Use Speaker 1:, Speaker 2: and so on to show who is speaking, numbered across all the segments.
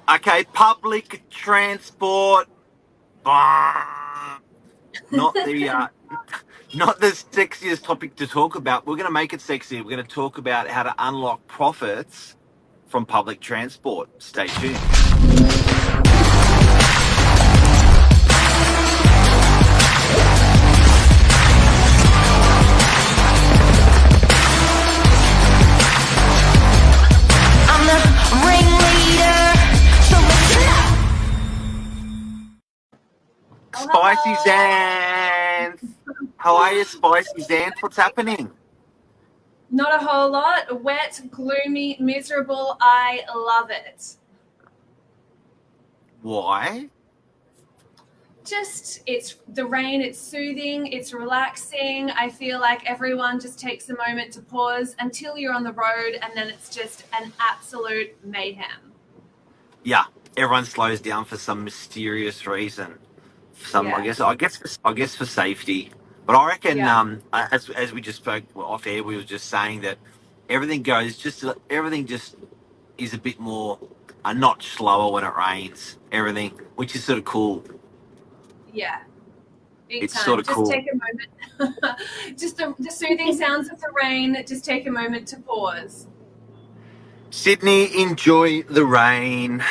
Speaker 1: Okay, public transport. Bah. Not the not the sexiest topic to talk about. We're going to make it sexy. We're going to talk about how to unlock profits from public transport. Stay tuned.
Speaker 2: I'm the ringleader, so listen up.
Speaker 1: Spicy Zans. How are you, Spicy Zans? What's happening?
Speaker 3: Not a whole lot. Wet, gloomy, miserable. I love it.
Speaker 1: Why?
Speaker 3: Just, it's the rain, it's soothing, it's relaxing. I feel like everyone just takes a moment to pause until you're on the road, and then it's just an absolute mayhem.
Speaker 1: Yeah, everyone slows down for some mysterious reason.
Speaker 3: Yeah.
Speaker 1: I guess for safety. But I reckon,
Speaker 3: Yeah.
Speaker 1: as we just spoke off air, we were just saying that everything just is a bit more a notch slower when it rains. Everything, which is sort of cool.
Speaker 3: Yeah. Big
Speaker 1: It's
Speaker 3: time.
Speaker 1: sort of
Speaker 3: Just
Speaker 1: cool.
Speaker 3: take a moment. Just the soothing sounds of the rain. Just take a moment to pause.
Speaker 1: Sydney, enjoy the rain.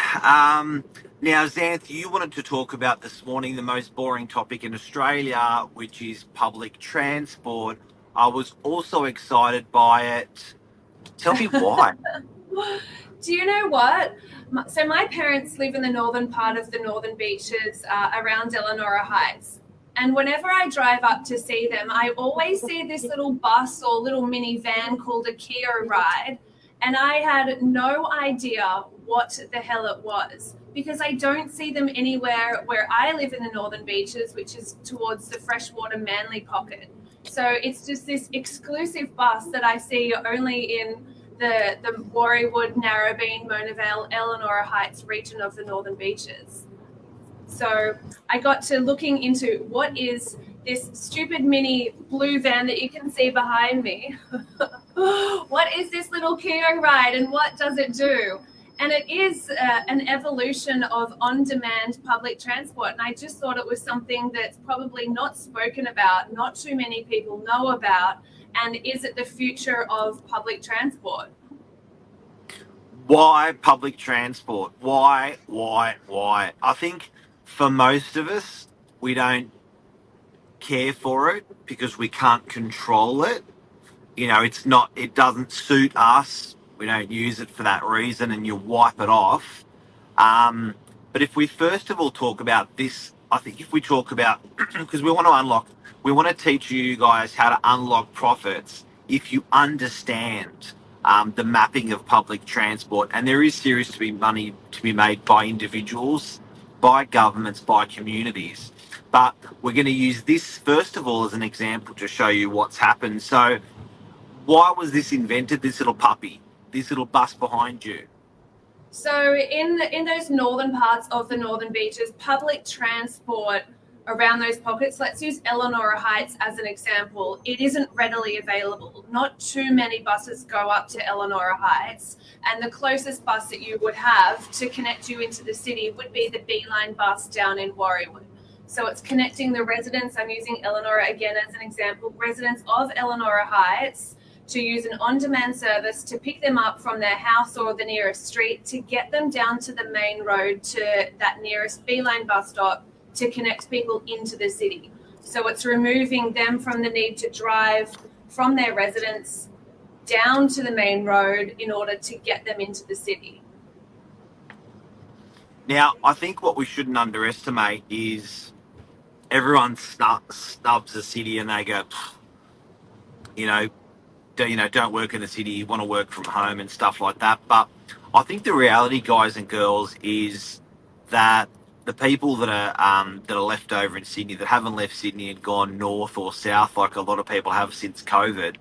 Speaker 1: Now, Xanth, you wanted to talk about this morning the most boring topic in Australia, which is public transport. I was also excited by it. Tell me why.
Speaker 3: Do you know what? So my parents live in the northern part of the Northern Beaches around Eleanor Heights. And whenever I drive up to see them, I always see this little bus or little minivan called a Keoride. And I had no idea what the hell it was because I don't see them anywhere where I live in the Northern Beaches, which is towards the freshwater Manly pocket. So it's just this exclusive bus that I see only in the Warriewood, Narrabeen, Mona Vale, Eleanor Heights region of the Northern Beaches. So I got to looking into what is this stupid mini blue van that you can see behind me. What is this little Keoride and what does it do? And it is an evolution of on-demand public transport. And I just thought it was something that's probably not spoken about, not too many people know about. And is it the future of public transport?
Speaker 1: Why public transport? Why? I think for most of us, we don't care for it because we can't control it. You know, it doesn't suit us. We don't use it for that reason and you wipe it off. But if we first of all talk about this, I think if we talk about, because we want to teach you guys how to unlock profits if you understand the mapping of public transport. And there is serious to be money to be made by individuals, by governments, by communities. But we're going to use this first of all as an example to show you what's happened. So why was this invented, this little puppy, this little bus behind you?
Speaker 3: So in those northern parts of the Northern Beaches, public transport around those pockets, let's use Eleanor Heights as an example, it isn't readily available. Not too many buses go up to Eleanor Heights, and the closest bus that you would have to connect you into the city would be the B-line bus down in Warriewood. So it's connecting the residents, I'm using Eleanor again as an example, residents of Eleanor Heights to use an on-demand service to pick them up from their house or the nearest street to get them down to the main road to that nearest B-line bus stop to connect people into the city. So it's removing them from the need to drive from their residence down to the main road in order to get them into the city.
Speaker 1: Now, I think what we shouldn't underestimate is everyone snubs the city and they go, you know, don't work in the city, you want to work from home and stuff like that. But I think the reality, guys and girls, is that the people that are left over in Sydney, that haven't left Sydney and gone north or south like a lot of people have since COVID,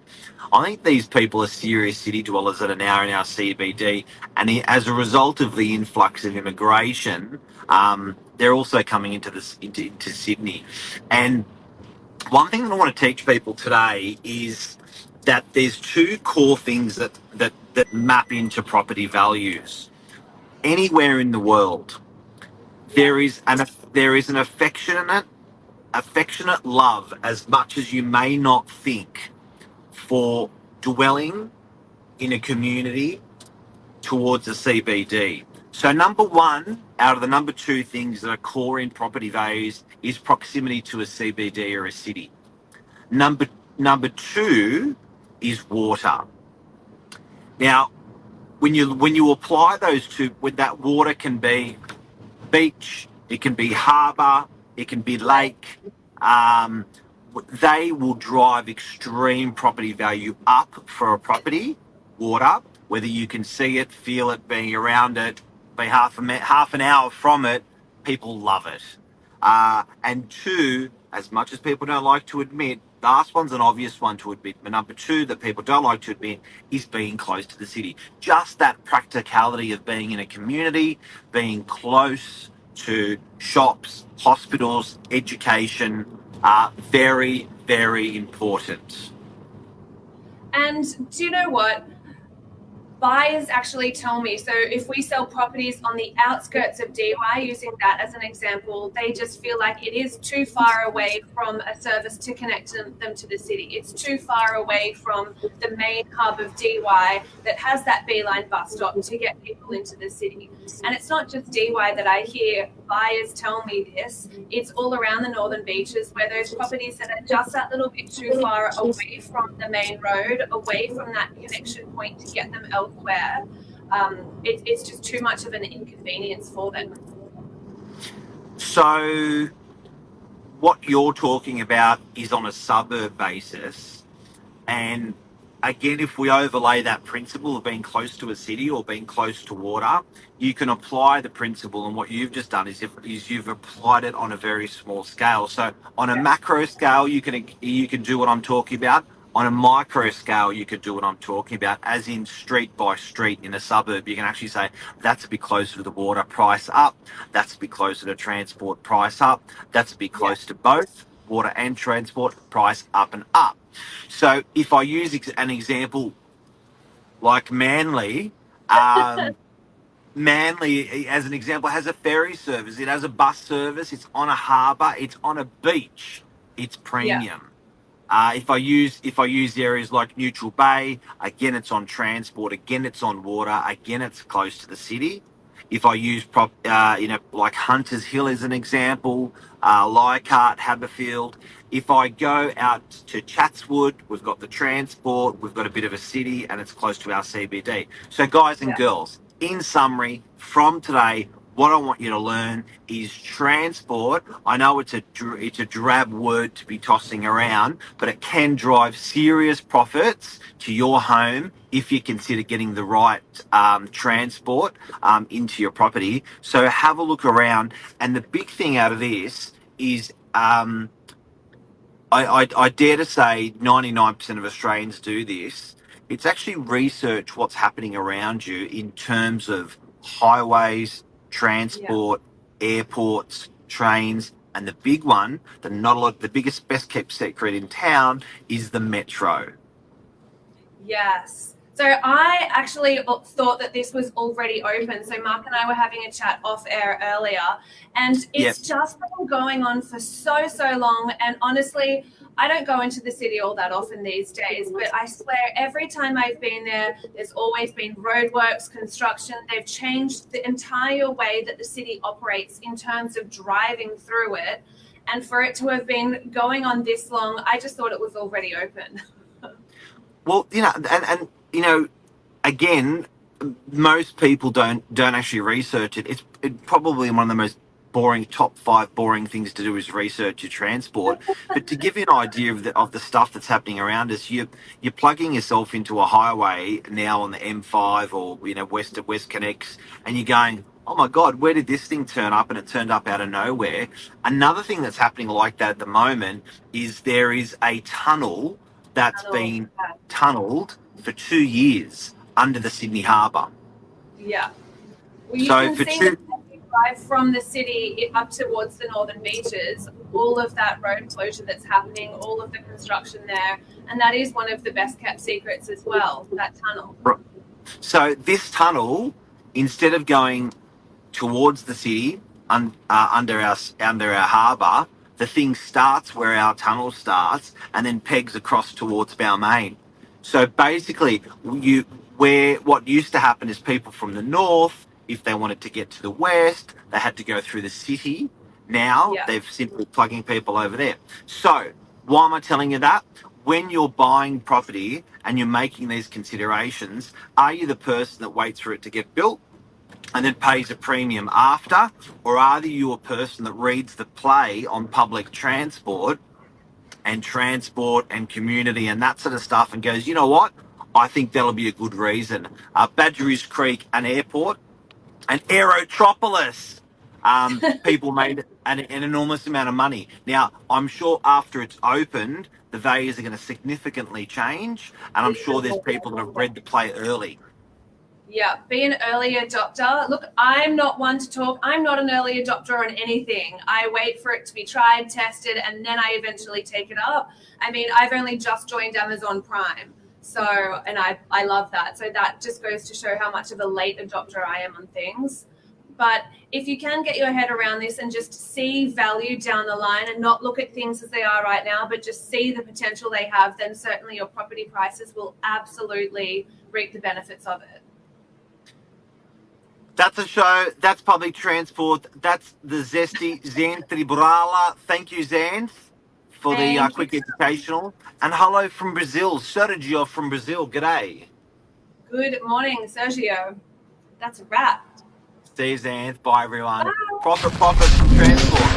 Speaker 1: I think these people are serious city dwellers that are now in our CBD, and as a result of the influx of immigration, they're also coming into Sydney. And one thing that I want to teach people today is that there's two core things that map into property values. anywhere in the world, there is an affectionate love, as much as you may not think, for dwelling in a community towards the CBD. So number one out of the number two things that are core in property values is proximity to a CBD or a city. Number two is water. Now, when you apply those two, with that water can be beach, it can be harbour, it can be lake. Um, they will drive extreme property value up for a property. Water, whether you can see it, feel it, being around it, be half an hour from it, people love it. And two, as much as people don't like to admit, the last one's an obvious one to admit, but number two that people don't like to admit is being close to the city. Just that practicality of being in a community, being close to shops, hospitals, education, are very, very important.
Speaker 3: And do you know what? Buyers actually tell me, so if we sell properties on the outskirts of DY, using that as an example, they just feel like it is too far away from a service to connect them to the city. It's too far away from the main hub of DY that has that beeline bus stop to get people into the city. And it's not just DY that I hear buyers tell me this. It's all around the northern beaches, where those properties that are just that little bit too far away from the main road, away from that connection point to get them elsewhere, it's just too much of an inconvenience for them.
Speaker 1: So what you're talking about is on a suburb basis. And again, if we overlay that principle of being close to a city or being close to water, you can apply the principle. And what you've just done is you've applied it on a very small scale. So on a macro scale, you can do what I'm talking about. On a micro scale, you could do what I'm talking about, as in street by street in a suburb. You can actually say, that's a bit closer to the water, price up. That's a bit closer to transport, price up. That's a bit close to both water and transport, price up and up. So if I use an example like Manly, Manly, as an example, has a ferry service. It has a bus service. It's on a harbour. It's on a beach. It's premium. If I use areas like Neutral Bay, again it's on transport, again it's on water, again it's close to the city. If I use like Hunters Hill as an example, Leichhardt, Haberfield. If I go out to Chatswood, we've got the transport, we've got a bit of a city, and it's close to our CBD. So guys and girls, in summary, from today, what I want you to learn is transport. I know it's a drab word to be tossing around, but it can drive serious profits to your home if you consider getting the right transport into your property. So have a look around. And the big thing out of this is I dare to say 99% of Australians do this. It's actually research what's happening around you in terms of highways, transport, airports, trains, and the big one, the biggest, best kept secret in town is the metro.
Speaker 3: Yes. So I actually thought that this was already open. So Mark and I were having a chat off air earlier, and it's just been going on for so long. And honestly, I don't go into the city all that often these days, but I swear every time I've been there, there's always been roadworks, construction. They've changed the entire way that the city operates in terms of driving through it. And for it to have been going on this long, I just thought it was already open.
Speaker 1: Well, and again, most people don't actually research it. It's probably one of the most top 5 boring things to do is research your transport. But to give you an idea of the stuff that's happening around us, you're plugging yourself into a highway now on the M5 or west of West Connects, and you're going, oh my God, where did this thing turn up? And it turned up out of nowhere. Another thing that's happening like that at the moment is there is a tunnel that's been tunnelled for 2 years under the Sydney Harbour.
Speaker 3: Yeah. Well, you can see that you drive from the city up towards the northern beaches, all of that road closure that's happening, all of the construction there, and that is one of the best kept secrets as well, that tunnel.
Speaker 1: So this tunnel instead of going towards the city under our harbour, the thing starts where our tunnel starts and then pegs across towards Balmain. So basically, what used to happen is people from the north, if they wanted to get to the west, they had to go through the city. Now
Speaker 3: Yeah.
Speaker 1: they've simply plugging people over there. So why am I telling you that? When you're buying property and you're making these considerations, are you the person that waits for it to get built and then pays a premium after? Or are you a person that reads the play on public transport and community and that sort of stuff and goes, you know what? I think that'll be a good reason. Badgerys Creek, an airport, an aerotropolis. People made an enormous amount of money. Now, I'm sure after it's opened, the values are going to significantly change, and I'm sure there's people that have read the play early.
Speaker 3: Yeah, be an early adopter. Look, I'm not one to talk. I'm not an early adopter on anything. I wait for it to be tried, tested, and then I eventually take it up. I mean, I've only just joined Amazon Prime. So, and I love that. So that just goes to show how much of a late adopter I am on things. But if you can get your head around this and just see value down the line and not look at things as they are right now, but just see the potential they have, then certainly your property prices will absolutely reap the benefits of it.
Speaker 1: That's a show. That's public transport. That's the zesty Zan Triburala. Thank you, Zan, for the
Speaker 3: Thank
Speaker 1: quick
Speaker 3: you.
Speaker 1: educational. And hello from Brazil. Sergio from Brazil. G'day.
Speaker 3: Good morning, Sergio. That's a wrap.
Speaker 1: See you, Zan. Bye, everyone.
Speaker 3: Bye.
Speaker 1: Profit from transport.